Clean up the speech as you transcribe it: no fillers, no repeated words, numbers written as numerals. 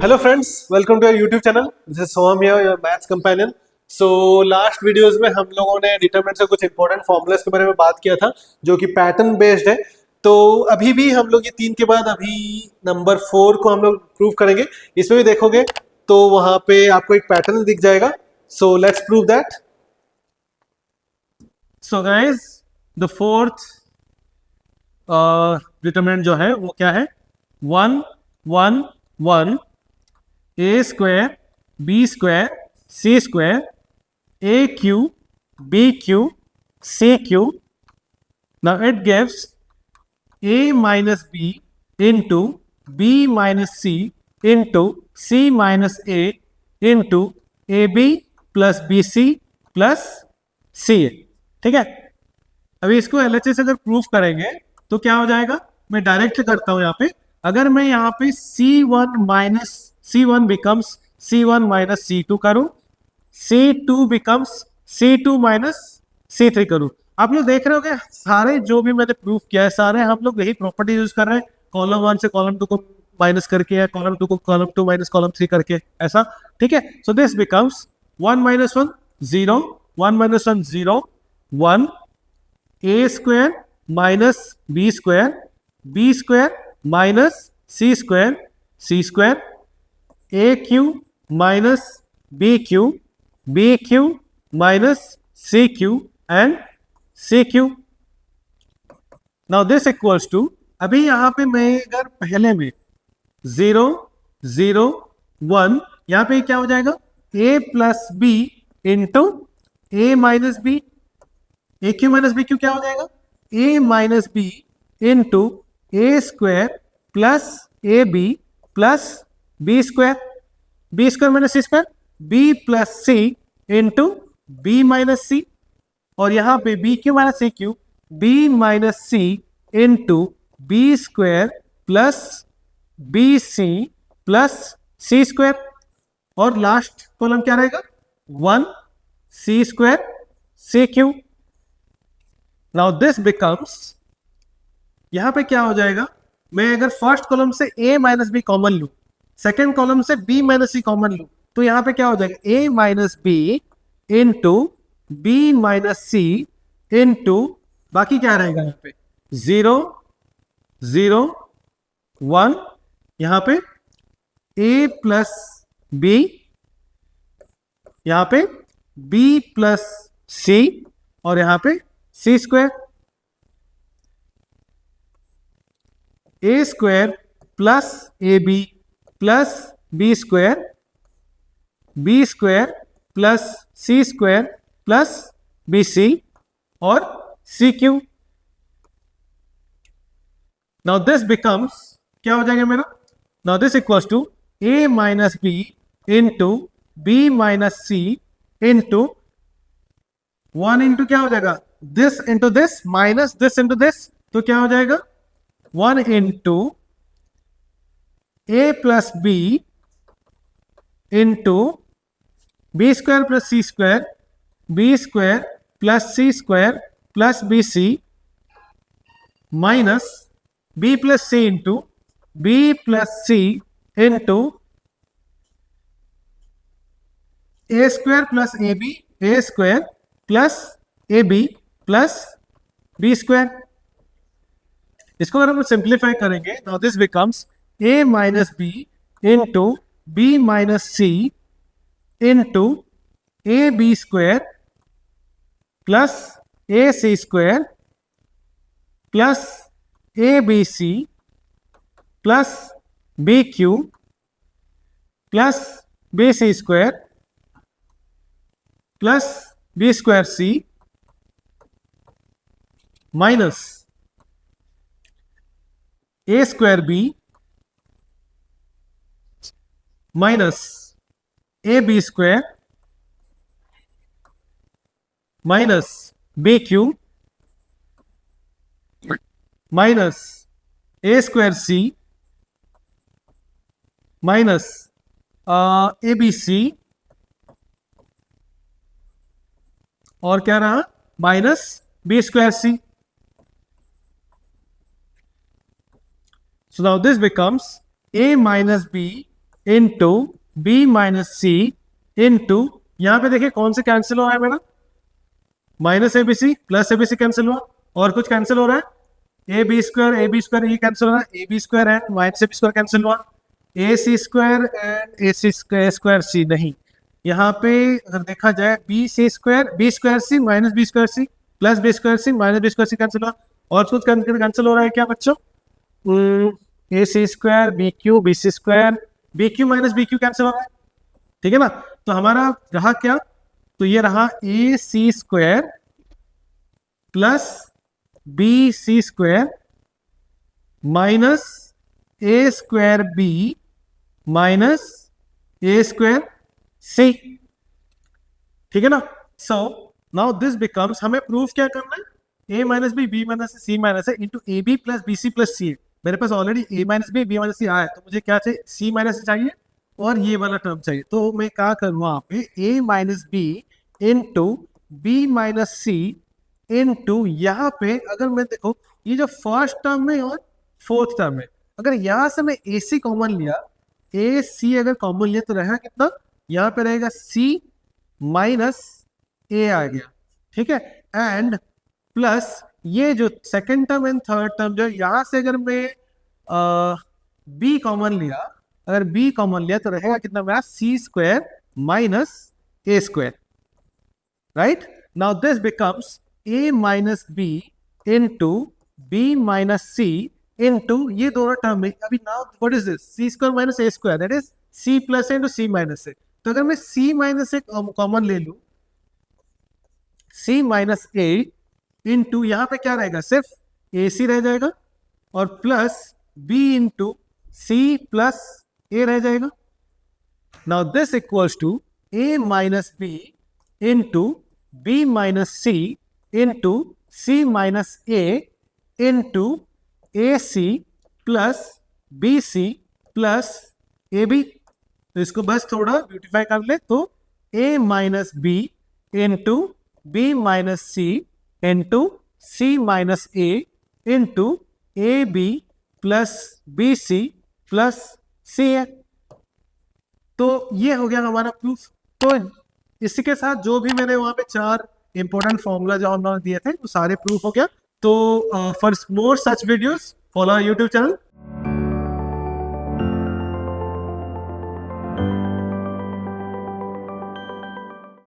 Hello friends, welcome to your YouTube channel. This is Soham here, your maths companion. So last videos में हम लोगों ने determinant से कुछ इंपॉर्टेंट फॉर्मूलाज के बारे में बात किया था जो कि पैटर्न बेस्ड है। तो अभी भी हम लोग ये 3 के बाद अभी नंबर 4 को हम लोग प्रूव करेंगे। इसमें भी देखोगे तो वहां पे आपको एक पैटर्न दिख जाएगा। So let's prove that. So guys, the fourth determinant जो है वो क्या है? 1 1 1 ए square B square C square A cube B cube C cube. Now it gives a minus b into b minus c into c minus a into ab plus bc plus ca। ठीक है, अभी इसको LHS अगर proof करेंगे तो क्या हो जाएगा? मैं डायरेक्ट करता हूं यहाँ पे। अगर मैं यहाँ पे c1 minus c1 becomes c1 minus c2 करूं, c2 becomes c2 minus c3 करूं। आप लोग देख रहे हो सारे जो भी मैंने प्रूफ किया है सारे हम लोग यही प्रॉपर्टी यूज कर रहे हैं। कॉलम 1 से कॉलम 2 को माइनस करके या कॉलम 2 को कॉलम 2 माइनस कॉलम 3 करके, ऐसा। ठीक है, so this becomes 1 minus 1 0, 1 minus 1 0, 1 A square minus B square, B square minus C square, C square, A cube minus B cube, B cube minus C cube and c cube. Now this equals to, अभी यहां पे मैं अगर पहले में 0 0 1, यहां पे क्या हो जाएगा? a plus B into A minus B, A cube minus B cube क्या हो जाएगा? a minus B into A square plus A B plus B square, B square minus C square, B plus C into B minus C. और यहां पे B cube minus सी cube, B minus सी into B square plus B C plus सी square. और last column क्या रहेगा? 1 C square C cube. Now this becomes, यहां पे क्या हो जाएगा? मैं अगर फर्स्ट कॉलम से a माइनस बी कॉमन लू, सेकेंड कॉलम से b माइनस सी कॉमन लू, तो यहां पे क्या हो जाएगा? a minus B into B minus C into, बाकी क्या रहेगा यहाँ पे? 0 0 1, यहां पे a प्लस बी, यहां पे b प्लस सी, और यहां पे C square, A square plus A B plus B square, B square plus C square plus B C और C cube. Now this becomes, क्या हो जाएगा मेरा? Now this equals to A minus B into B minus C into 1 into क्या हो जाएगा? This into this minus this into this, तो क्या हो जाएगा? 1 into A plus B into B square plus C square, B square plus C square plus B c minus b plus C into b plus C into A square plus A b, a square plus A B plus B square. इसको अगर हम simplify करेंगे, now this becomes a minus B into B minus C into A B square plus a C square plus A B C plus b cube plus B C square plus B square C minus A square B minus A B square minus B cube minus A square C minus A B C, और क्या रहा? Minus B square c. So now this becomes a minus b into B minus C into, यहाँ पे देखिए कौन से cancel हो रहा है मेरा, minus A B C plus A B C cancel हुआ, और कुछ कैंसिल हो रहा है, ए बी स्क्वायर ये कैंसिल हो रहा है, A B square and minus A B square cancel हुआ, A C square and A C square C नहीं, यहाँ पे अगर देखा जाए बी स्क्वायर सी minus B square C plus B square सी minus B square C cancel हुआ, और कुछ कैंसिल हो रहा है क्या बच्चों, A C square B C square B cube minus B cube cancel हो रहा है, ठीक है ना। तो हमारा रहा क्या, तो ये रहा A C square plus B C square minus A square B minus A square C, ठीक है ना। सो नाउ दिस बिकम्स, हमें प्रूफ क्या करना है, A minus B minus C minus है into A B plus B C plus C है, मेरे पास already A minus B minus C आया है, तो मुझे क्या चाहिए, सी माइनस चाहिए और ये वाला टर्म चाहिए, तो मैं क्या करूँ वहाँ पे A minus B into B minus C into, यहाँ पे अगर मैं देखो ये जो फर्स्ट टर्म है और फोर्थ टर्म है, अगर यहाँ से मैं ए सी कॉमन लिया, ए सी अगर कॉमन लिया तो रहेगा कितना, यहाँ पे रहेगा सी माइनस ए आ गया, ठीक है, एंड प्लस ये जो second term and third term जो यहाँ से अगर मैं बी कॉमन लिया, अगर बी कॉमन लिया तो रहेगा कितना मेरा C square minus A square, right. Now this becomes A minus B into B minus C into ये दोनों टर्म में, अभी now what is this, C square minus A square, that is C plus A into C minus A, तो अगर मैं सी minus ए common ले लू, सी minus A into यहाँ पे क्या रहेगा, सिर्फ ए सी रह जाएगा और plus B into C plus A रह जाएगा। Now this equals to A minus B into B minus C into C minus A into A C plus B C plus A B, तो इसको बस थोड़ा ब्यूटिफाई कर ले, तो A minus B into B minus C into C minus A into A B plus B C plus C A, तो ये हो गया हमारा प्रूफ। तो इसी के साथ जो भी मैंने वहां पे 4 इंपॉर्टेंट फॉर्मूला जो हम लोग दिए थे वो सारे प्रूफ हो गया। तो for more such videos follow YouTube channel